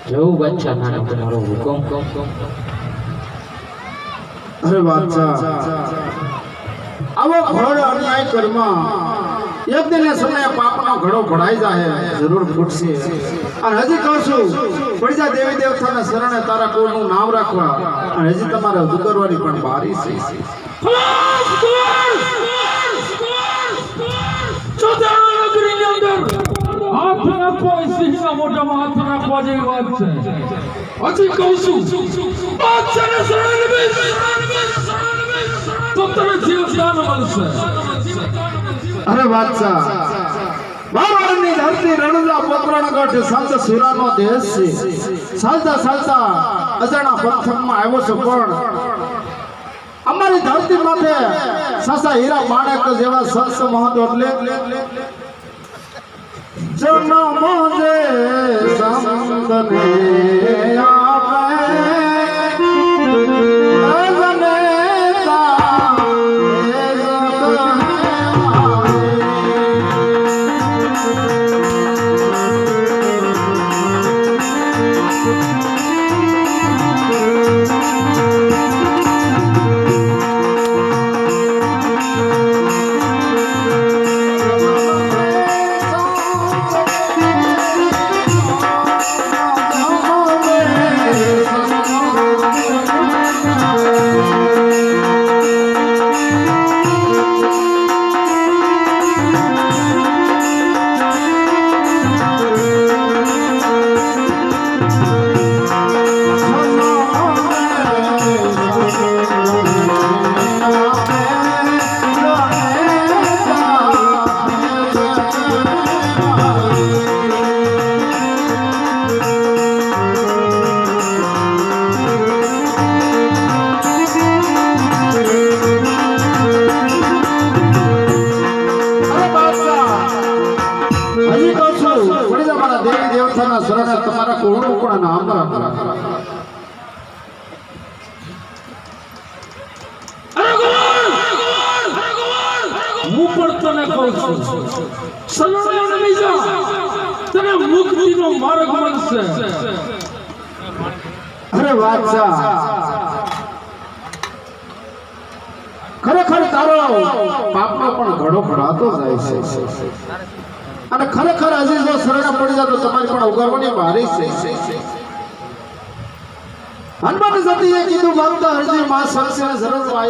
જવું બાદશાહ ખાને તમારો હુકમ. અરે બાદશાહ આવો ઘોર અન્યાય કર્મા એક દિન સમયે પાપનો ઘડો ભરાઈ જાય જરૂર ફૂટશે. અને હજી કહું છું પડજા દેવી દેવતાના શરણે તારા કુળનું નામ રાખવા અને હજી તમારે વધુ કરવાની પણ બારી છે. હાથ નાખો સિંહના મોઢામાં હાથ નાખવા જેવી વાત છે. હજી કહું છું બાદશાહને શરણે તો તને જીવદાન મળશે. અરે બાદશાહ બાવળની ધરતી રણુજા પોકરણગઢ સંત સુરાનો દેશ છે. ચાલતા ચાલતા અજાણા પથ્થરમાં આવ્યો છું પણ અમારી ધરતી માથે સાસા હીરા માણેક જેવા સંત મહંત એટલે જન્મ જે સંતને આપે તમારા કોણ કોણ નામ રાખો. હું પણ તને કહું છું શરણે નહીં જા, તને મુક્તિનો માર્ગ મળશે. અરે બાદશાહ ખરેખર તારો પાપનો પણ ઘડો ભરાતો જાય છે અને ખરેખર હજી જો શરણે પડી જાય તો તમારી પણ ઉગારવાની બારી છે. હનુમાન સતીએ કીધું ભક્ત હરજી માં સરસે શરણ